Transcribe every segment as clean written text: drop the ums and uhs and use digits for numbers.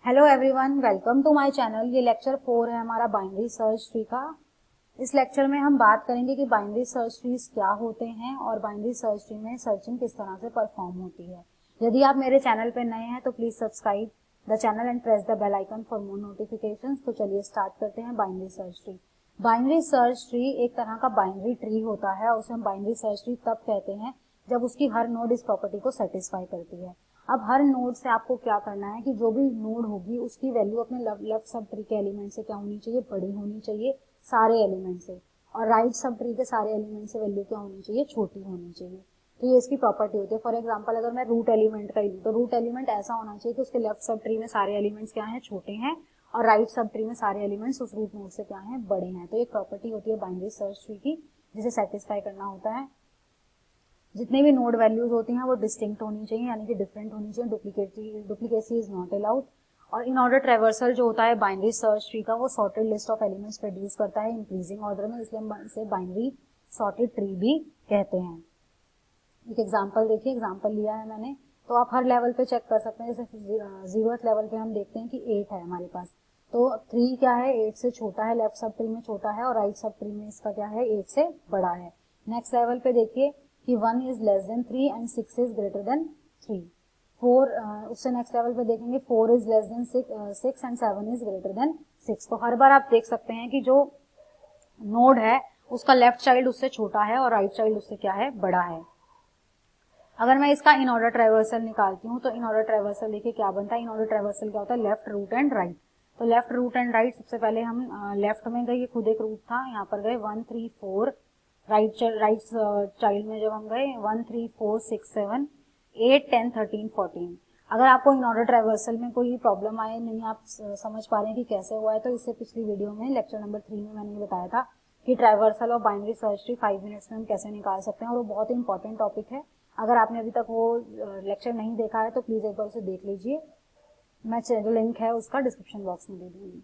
Hello everyone, welcome to my channel. ये lecture 4 है हमारा बाइनरी सर्च ट्री का। इस लेक्चर में हम बात करेंगे कि बाइनरी सर्च ट्रीज क्या होते हैं और बाइनरी सर्च ट्री में सर्चिंग किस तरह से परफॉर्म होती है। यदि आप मेरे चैनल पे नए हैं तो please subscribe the channel and press the bell icon for more notifications. तो चलिए स्टार्ट करते हैं binary search tree. Binary search tree एक तरह का बाइनरी ट्री होता है और उसे हम बाइनरी सर्च ट्री तब कहते हैं जब उसकी हर नोड इस प्रॉपर्टी को सेटिस्फाई करती है। अब हर नोड से आपको क्या करना है कि जो भी नोड होगी उसकी वैल्यू अपने लेफ्ट सब ट्री के एलिमेंट से क्या होनी चाहिए, बड़ी होनी चाहिए सारे एलिमेंट से, और राइट सब ट्री के सारे एलिमेंट से वैल्यू क्या होनी चाहिए, छोटी होनी चाहिए। तो ये इसकी प्रॉपर्टी होती है। फॉर एग्जांपल अगर मैं रूट एलिमेंट का ही लूं तो रूट एलिमेंट ऐसा होना चाहिए कि उसके लेफ्ट सब ट्री में सारे एलिमेंट्स क्या हैं, छोटे हैं, और राइट सब ट्री में सारे एलिमेंट्स उस रूट नोड से क्या हैं, बड़े हैं। तो एक प्रॉपर्टी होती है बाइनरी सर्च ट्री की जिसे सेटिस्फाई करना होता है। जितने भी नोड वैल्यूज होती हैं वो डिस्टिंक्ट होनी चाहिए, यानी कि डिफरेंट होनी चाहिए। Duplicacy is not allowed. और इन ऑर्डर ट्रेवर्सल जो होता है बाइनरी सर्च ट्री का, वो sorted list of elements produce करता है इंक्रीजिंग ऑर्डर में, इसलिए हम इसे बाइनरी सॉर्टेड ट्री भी कहते हैं। एक एग्जांपल देखिए, एग्जांपल लिया है मैंने, तो आप हर लेवल पे चेक कर सकते हैं। जैसे 0th लेवल पे हम देखते हैं कि 8 है हमारे पास, तो 3 क्या है, 8 से छोटा है, लेफ्ट सब ट्री में छोटा है, और राइट सब ट्री में इसका क्या है, 8 से बड़ा है। नेक्स्ट लेवल पे देखिए कि 1 is less than 3 and 6 is greater than 3। 4 उससे नेक्स्ट लेवल पे देखेंगे 4 is less then 6 and 7 is greater than 6। तो हर बार आप देख सकते हैं कि जो नोड है उसका लेफ्ट चाइल्ड उससे छोटा है और राइट चाइल्ड उससे क्या है, बड़ा है। अगर मैं इसका इन ऑर्डर ट्रेवर्सल निकालती हूँ तो इन ऑर्डर ट्रेवर्सल देखिए क्या बनता है। इन ऑर्डर ट्रेवर्सल क्या होता है, लेफ्ट रूट एंड राइट। तो लेफ्ट रूट एंड राइट, सबसे पहले हम लेफ्ट में गए, ये खुद एक रूट था, यहाँ पर गए 1 3 4। राइट चाइल्ड में जब हम गए 1 3 4 6 7 8 10 13 14। अगर आपको इन ऑर्डर ट्रेवर्सल में कोई प्रॉब्लम आए, नहीं आप समझ पा रहे हैं कि कैसे हुआ है, तो इससे पिछली वीडियो में लेक्चर नंबर 3 में मैंने बताया था कि ट्रेवर्सल और बाइनरी सर्च ट्री 5 मिनट्स में हम कैसे निकाल सकते हैं, और वो बहुत ही इंपॉर्टेंट टॉपिक है। अगर आपने अभी तक वो लेक्चर नहीं देखा है तो प्लीज एक बार उसे देख लीजिए। मैं जो लिंक है उसका डिस्क्रिप्शन बॉक्स में दे दूंगी।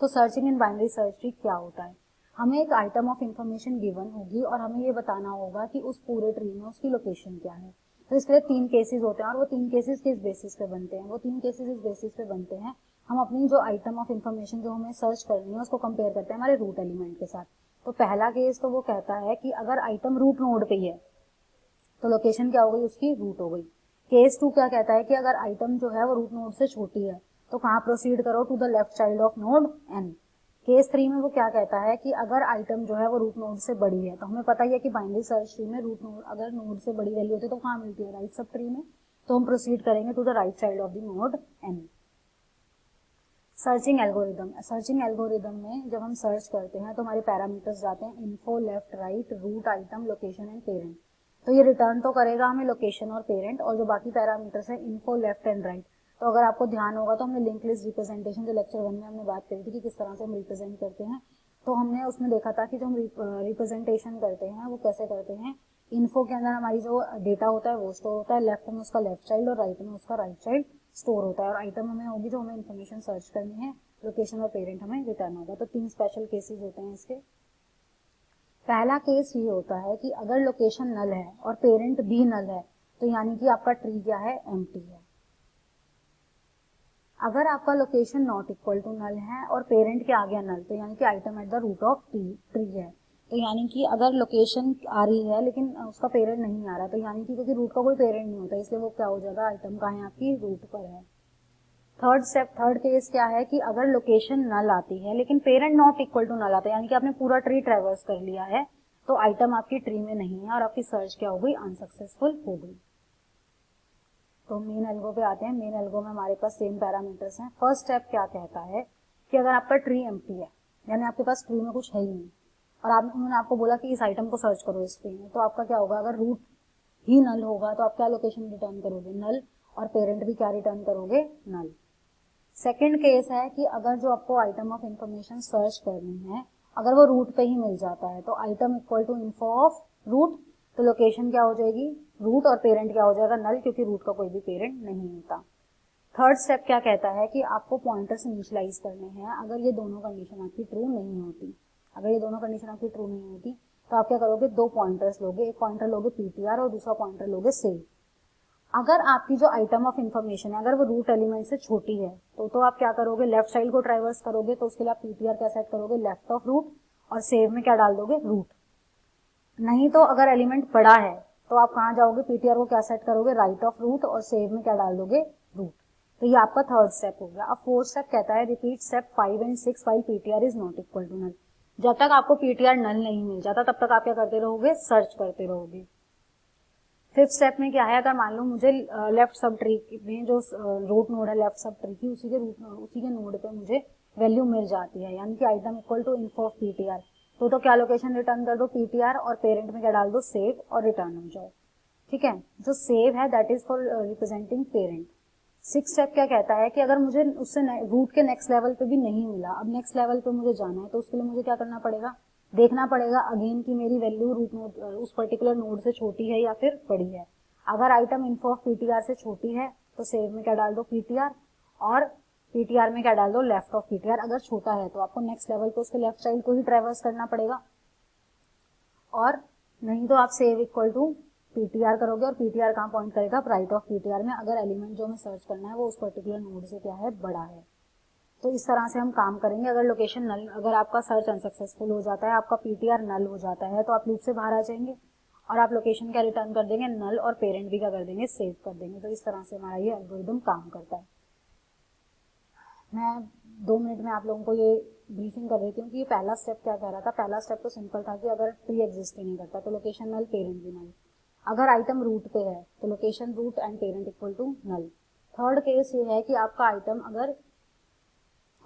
तो searching in binary search tree क्या होता है, हमें एक आइटम ऑफ इंफॉर्मेशन गिवन होगी और हमें ये बताना होगा कि उस पूरे ट्री में उसकी लोकेशन क्या है। तो इसके लिए 3 केसेस होते हैं, और वो 3 केसेस किस बेसिस पे बनते हैं, वो 3 केसेस इस बेसिस पे बनते हैं, हम अपनी जो आइटम ऑफ इंफॉर्मेशन जो हमें सर्च करनी है उसको कंपेयर करते हैं हमारे रूट एलिमेंट के साथ। तो पहला केस तो वो कहता है कि अगर आइटम रूट नोड पे ही है तो लोकेशन क्या हो गई, उसकी रूट हो गई। केस 2 क्या कहता है कि अगर आइटम जो है वो रूट नोड से छोटी है तो कहाँ प्रोसीड करो, to the left child of node N. Case 3 में वो क्या कहता है कि अगर आइटम जो है वो रूट नोड से बड़ी है, तो हमें पता ही है कि बाइनरी सर्च ट्री में रूट नोड अगर नोड से बड़ी वैल्यू होती है तो कहाँ मिलती है, राइट सब ट्री में, तो हम प्रोसीड करेंगे to the right child of the node N. Searching algorithm में जब हम सर्च करते हैं तो हमारे पैरामीटर्स जाते हैं info, left, right, root, item, location and parent. तो ये रिटर्न तो करेगा हमें लोकेशन और पेरेंट, और जो बाकी पैरामीटर्स हैं इन्फो, लेफ्ट एंड राइट। तो अगर आपको ध्यान होगा तो हमने लिंक लिस्ट रिप्रेजेंटेशन जो लेक्चर 1 में हमने बात करी थी कि किस तरह से हम रिप्रेजेंट करते हैं, तो हमने उसमें देखा था कि जो हम रिप्रेजेंटेशन करते हैं वो कैसे करते हैं। इन्फो के अंदर हमारी जो डेटा होता है वो स्टोर होता है, लेफ्ट में उसका लेफ्ट चाइल्ड और राइट में उसका राइट चाइल्ड स्टोर होता है, और आइटम हमें होगी जो हमें इन्फॉर्मेशन सर्च करनी है, लोकेशन और पेरेंट हमें रिटर्न होगा। तो 3 स्पेशल केसेस होते हैं इसके। पहला केस ये होता है कि अगर लोकेशन नल है और पेरेंट भी नल है तो यानी कि आपका ट्री क्या है, एम्प्टी है। अगर आपका location not equal to null है और पेरेंट के आ गया नल, तो यानी कि item at the root of tree है। तो यानी कि अगर लोकेशन आ रही है लेकिन उसका पेरेंट नहीं आ रहा, तो यानी कि क्योंकि रूट का कोई पेरेंट नहीं होता इसलिए वो क्या हो जाएगा, आइटम का है आपकी रूट पर है। थर्ड केस क्या है कि अगर लोकेशन नल आती है लेकिन parent not equal to null आता है, यानी कि आपने पूरा ट्री ट्रेवर्स कर लिया है तो आइटम आपकी ट्री में नहीं है और आपकी सर्च क्या हो गई, अनसक्सेसफुल हो गई। तो मेन एल्गो पे आते हैं। मेन एल्गो में हमारे पास सेम पैरामीटर्स हैं। फर्स्ट स्टेप क्या कहता है कि अगर आपका ट्री एम्प्टी है, यानी आपके पास ट्री में कुछ है ही नहीं, और उन्होंने आपको बोला कि इस आइटम को सर्च करो इस ट्री में, तो आपका क्या होगा, अगर रूट ही नल होगा तो आप क्या लोकेशन रिटर्न करोगे, नल, और पेरेंट भी क्या रिटर्न करोगे, नल। सेकेंड केस है कि अगर जो आपको आइटम ऑफ इंफॉर्मेशन सर्च करनी है अगर वो रूट पे ही मिल जाता है, तो item equal to info of root, तो लोकेशन क्या हो जाएगी, रूट, और पेरेंट क्या हो जाएगा, नल, क्योंकि रूट का कोई भी पेरेंट नहीं होता। थर्ड स्टेप क्या कहता है कि आपको पॉइंटर्स इनिशियलाइज करने हैं अगर ये दोनों कंडीशन आपकी ट्रू नहीं होती। अगर ये दोनों कंडीशन आपकी ट्रू नहीं होती तो आप क्या करोगे, 2 पॉइंटर्स लोगे, एक पॉइंटर लोगे पीटीआर और दूसरा पॉइंटर लोगे सेव। अगर आपकी जो आइटम ऑफ इंफॉर्मेशन है अगर वो रूट एलिमेंट से छोटी है तो आप क्या करोगे, लेफ्ट साइड को ट्राइवर्स करोगे, तो उसके लिए आप पीटीआर क्या सेट करोगे, लेफ्ट ऑफ रूट, और सेव में क्या डाल दोगे, रूट। नहीं तो अगर एलिमेंट बड़ा है तो आप कहाँ जाओगे, पीटीआर को क्या सेट करोगे, राइट ऑफ रूट, और सेव में क्या डाल दोगे, रूट। तो ये आपका थर्ड स्टेप हो गया। अब फोर्थ स्टेप कहता है repeat step 5 and 6 while PTR is not equal to null. जब तक आपको पीटीआर नल नहीं मिल जाता तब तक आप क्या करते रहोगे, सर्च करते रहोगे। फिफ्थ स्टेप में क्या है, अगर मान लो मुझे लेफ्ट सब ट्री में जो रूट नोड है लेफ्ट सब ट्री की उसी के नोड पे मुझे वैल्यू मिल जाती है, यानी कि item equal to info of PTR, तो क्या लोकेशन रिटर्न कर दो, पीटीआर, और पेरेंट में क्या डाल दो, सेव, और रिटर्न हो जाओ। ठीक है, जो सेव है that is for representing parent. Six step क्या कहता है कि अगर मुझे उससे रूट के नेक्स्ट लेवल पे भी नहीं मिला, अब नेक्स्ट लेवल पे मुझे जाना है, तो उसके लिए मुझे क्या करना पड़ेगा, देखना पड़ेगा अगेन कि मेरी वैल्यू रूट नोड उस पर्टिकुलर नोड से छोटी है या फिर बड़ी है। अगर आइटम इन्फो ऑफ पीटीआर से छोटी है तो सेव में क्या डाल दो, पीटीआर, और पीटीआर में क्या डाल दो, लेफ्ट ऑफ पीटीआर। अगर छोटा है तो आपको नेक्स्ट लेवल पे उसके लेफ्ट साइड को ही ट्रेवर्स करना पड़ेगा, और नहीं तो आप सेव इक्वल टू पीटीआर करोगे, और पीटीआर कहाँ पॉइंट करेगा, राइट ऑफ पीटीआर में, अगर एलिमेंट जो हमें सर्च करना है वो उस पर्टिकुलर नोड से क्या है, बड़ा है। तो इस तरह से हम काम करेंगे। अगर लोकेशन नल, अगर आपका सर्च अनसक्सेसफुल हो जाता है, आपका पीटीआर नल हो जाता है, तो आप लूप से बाहर आ जाएंगे और आप लोकेशन क्या रिटर्न कर देंगे, नल, और पेरेंट भी क्या कर देंगे, सेव कर देंगे। तो इस तरह से हमारा ये एल्गोरिदम काम करता है। मैं 2 मिनट में आप लोगों को ये ब्रीफिंग कर रही थी कि ये पहला स्टेप क्या कह रहा था। पहला स्टेप तो सिंपल था कि अगर ट्री एग्जिस्ट ही नहीं करता तो लोकेशन नल, पेरेंट भी नल। अगर आइटम रूट पे है तो location root and parent equal to null. Third case ये है कि आपका आइटम अगर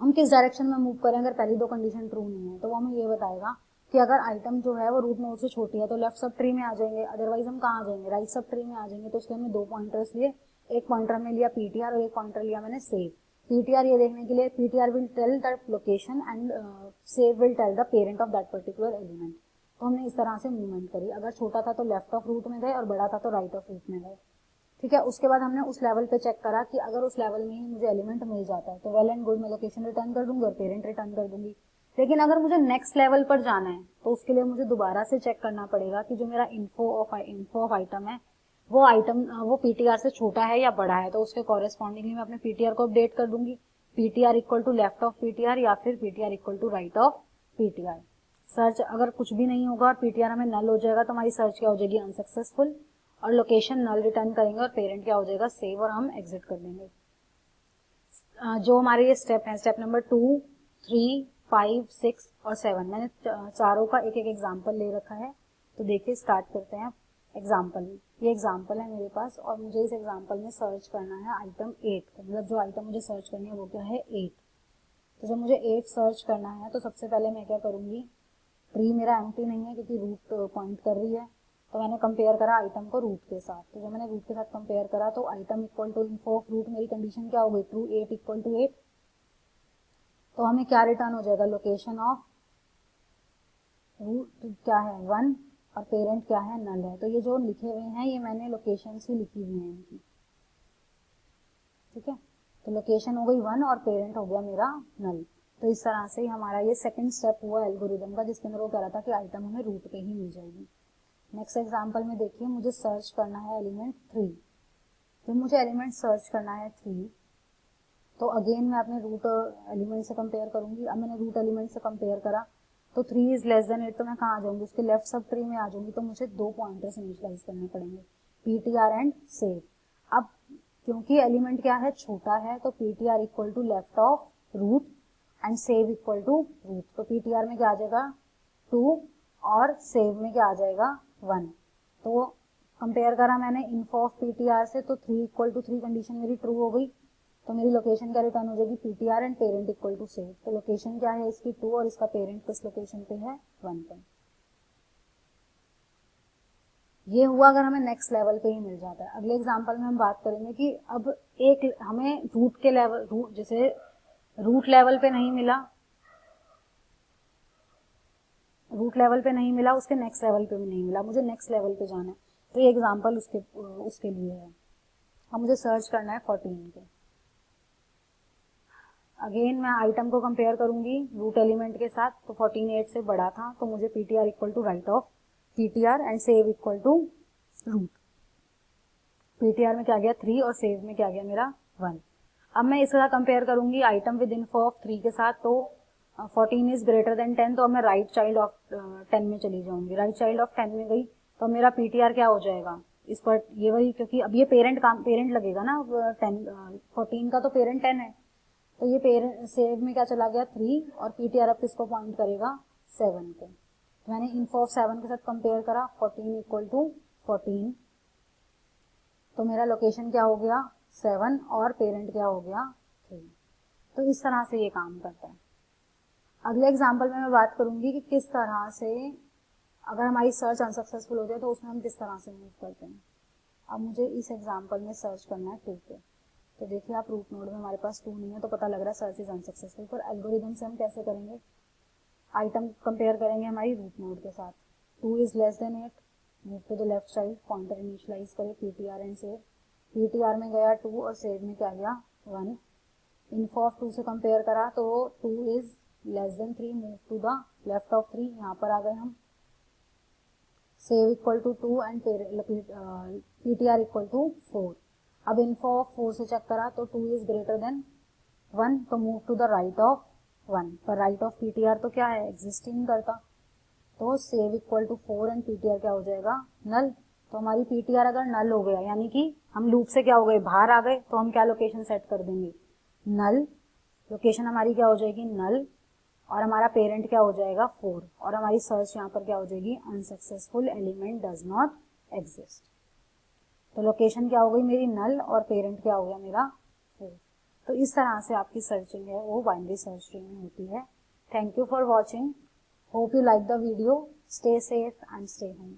हम किस डायरेक्शन में मूव करें, अगर पहली 2 कंडीशन ट्रू नहीं है तो वो हमें ये बताएगा कि अगर आइटम जो है वो रूट नोड से छोटी है तो लेफ्ट सब ट्री में आ जाएंगे, अदरवाइज हम कहाँ आ जाएंगे, राइट सब ट्री में आ जाएंगे। तो उसके हमने 2 पॉइंटर्स लिए, एक पॉइंटर हमने लिया पीटीआर और एक पॉइंटर लिया मैंने सेव। पीटीआर ये देखने के लिए, PTR will tell that location and save will tell the parent of that particular element. तो हमने इस तरह से मूवमेंट करी, अगर छोटा था तो लेफ्ट ऑफ रूट में गए और बड़ा था तो राइट ऑफ रूट में गए। ठीक है, उसके बाद हमने उस लेवल पे चेक करा कि अगर उस लेवल में ही मुझे एलिमेंट मिल जाता है तो वेल एंड गुड, मैं लोकेशन रिटर्न कर दूंगी और पेरेंट रिटर्न कर दूंगी। लेकिन अगर मुझे नेक्स्ट लेवल पर जाना है तो उसके लिए मुझे दोबारा से चेक करना पड़ेगा कि जो मेरा इन्फो ऑफ आइटम है वो पीटीआर से छोटा है या बड़ा है। तो उसके कॉरेस्पॉन्डिंगली मैं अपने पीटीआर को अपडेट कर दूंगी, PTR equal to left of PTR या फिर PTR equal to right of PTR. Search अगर कुछ भी नहीं होगा और पीटीआर हमें नल हो जाएगा तो हमारी सर्च क्या हो जाएगी, अनसक्सेसफुल, और लोकेशन नल रिटर्न करेंगे और पेरेंट क्या हो जाएगा, सेव, और हम एग्जिट कर देंगे। जो हमारे ये स्टेप है, स्टेप नंबर 2, 3, 5, 6 और 7, मैंने चारों का एक एक एग्जाम्पल ले रखा है। तो देखिए स्टार्ट करते हैं एग्जाम्पल। ये एग्जाम्पल है मेरे पास और मुझे इस एग्जाम्पल में सर्च करना है आइटम 8, मतलब जो आइटम मुझे सर्च करनी है वो क्या है, 8। तो जब मुझे 8 सर्च करना है तो सबसे पहले मैं क्या करूंगी, ट्री मेरा एम्प्टी नहीं है क्योंकि रूट पॉइंट कर रही है, तो मैंने कंपेयर करा आइटम को रूट के साथ। तो जब मैंने रूट के साथ कंपेयर करा तो item equal to info of root, मेरी कंडीशन क्या हो गई, ट्रू, 8 इक्वल टू 8। तो हमें क्या रिटर्न हो जाएगा, लोकेशन ऑफ रूट क्या है, 1, और पेरेंट क्या है, नल है। तो ये जो लिखे हुए हैं ये मैंने लोकेशन ही लिखी हुई है इनकी। ठीक है, तो लोकेशन हो गई 1 और पेरेंट हो गया मेरा नल। तो इस तरह से हमारा ये सेकंड स्टेप हुआ एल्गोरिदम का, जिसके अंदर वो कह रहा था कि आइटम हमें रूट पे ही मिल जाएगी। नेक्स्ट एग्जांपल में देखिए, मुझे सर्च करना है एलिमेंट 3। तो मुझे एलिमेंट सर्च करना है 3, तो अगेन मैं अपने रूट एलिमेंट से कंपेयर करूंगी। अब मैंने रूट एलिमेंट से कंपेयर करा तो 3 इज लेस देन 8, तो मैं कहाँ आ जाऊंगी, उसके लेफ्ट सब ट्री में आ जाऊंगी। तो मुझे 2 पॉइंटर्स इनिशियलाइज करने पड़ेंगे, पीटीआर एंड सेव। अब क्योंकि एलिमेंट क्या है, छोटा है, तो PTR equal to left of root and save equal to root. तो पीटीआर में क्या आ जाएगा, 2, और सेव में क्या आ जाएगा, 1। तो कंपेयर करा मैंने इन्फो ऑफ पीटीआर से, तो 3 इक्वल टू 3 कंडीशन मेरी ट्रू हो गई। तो मेरी लोकेशन क्या रिटर्न हो जाएगी, PTR and parent equal to save. तो लोकेशन क्या है इसकी 2 और इसका पेरेंट किस लोकेशन पे है, 1 पे। ये हुआ अगर हमें नेक्स्ट लेवल पे ही मिल जाता है। अगले एग्जांपल में हम बात करेंगे कि अब एक हमें रूट के लेवल, जैसे रूट लेवल पे नहीं मिला, रूट लेवल पे नहीं मिला, उसके नेक्स्ट लेवल पे भी नहीं मिला, मुझे नेक्स्ट लेवल पे जाना है। तो ये एग्जांपल उसके लिए है। अब मुझे सर्च करना है 14 पे। अगेन मैं आइटम को कंपेयर करूंगी रूट एलिमेंट के साथ, तो 14 8 से बड़ा था, तो मुझे PTR equal to right of PTR and save equal to root. PTR में क्या गया 3 और सेव में क्या गया मेरा 1। अब मैं इसका कंपेयर करूंगी आइटम विद इन्फो ऑफ 3 के साथ, तो 14 इज ग्रेटर देन 10, तो अब मैं राइट चाइल्ड ऑफ 10 में चली जाऊंगी। राइट चाइल्ड ऑफ 10 में गई तो मेरा पीटीआर क्या हो जाएगा इस पर, ये वही, क्योंकि अब ये पेरेंट लगेगा ना, 14 का तो पेरेंट 10 है, तो ये पेरेंट सेव में क्या चला गया 3 और पीटीआर अब किसको पॉइंट करेगा 7 को। तो मैंने इन्फो ऑफ 7 के साथ कंपेयर करा, 14 इक्वल टू 14, तो मेरा लोकेशन क्या हो गया 7 और पेरेंट क्या हो गया 3। तो इस तरह से ये काम करता है। अगले एग्जाम्पल में मैं बात करूंगी कि किस तरह से अगर हमारी सर्च अनसक्सेसफुल हो जाए तो उसमें हम किस तरह से मूव करते हैं। अब मुझे इस एग्जाम्पल में सर्च करना है 2 पे, तो देखिए आप रूट नोड में हमारे पास 2 नहीं है तो पता लग रहा है सर्च इज अनसक्सेसफुल। पर एल्गोरिदम से हम कैसे करेंगे, आइटम कंपेयर करेंगे हमारी रूट नोड के साथ। 2 is less than 8, move to the left side, pointer initialize करें पीटीआर एंड सेव। पीटीआर में गया 2 और सेव में क्या गया 1। इन्फो ऑफ 2 से कंपेयर करा तो 2 is less than 3, move to the left of 3, यहाँ पर आ गए हम। Save equal to 2 and PTR equal to 4। अब इन्फो ऑफ 4 से चेक करा तो 2 इज ग्रेटर देन 1, तो move to the right of 1, पर राइट ऑफ पीटीआर तो क्या है एग्जिस्टिंग करता, तो save equal to 4 and PTR क्या हो जाएगा नल। तो हमारी पीटीआर अगर नल हो गया यानी कि हम लूप से क्या हो गए बाहर आ गए, तो हम क्या लोकेशन सेट कर देंगे नल, लोकेशन हमारी क्या हो जाएगी नल, और हमारा पेरेंट क्या हो जाएगा 4, और हमारी सर्च यहाँ पर क्या हो जाएगी unsuccessful element does not exist. तो लोकेशन क्या हो गई मेरी नल और पेरेंट क्या हो गया मेरा 4। तो इस तरह से आपकी सर्चिंग है वो बाइनरी सर्च ट्री में होती है। Thank you for watching, hope you like the video, stay safe and stay home.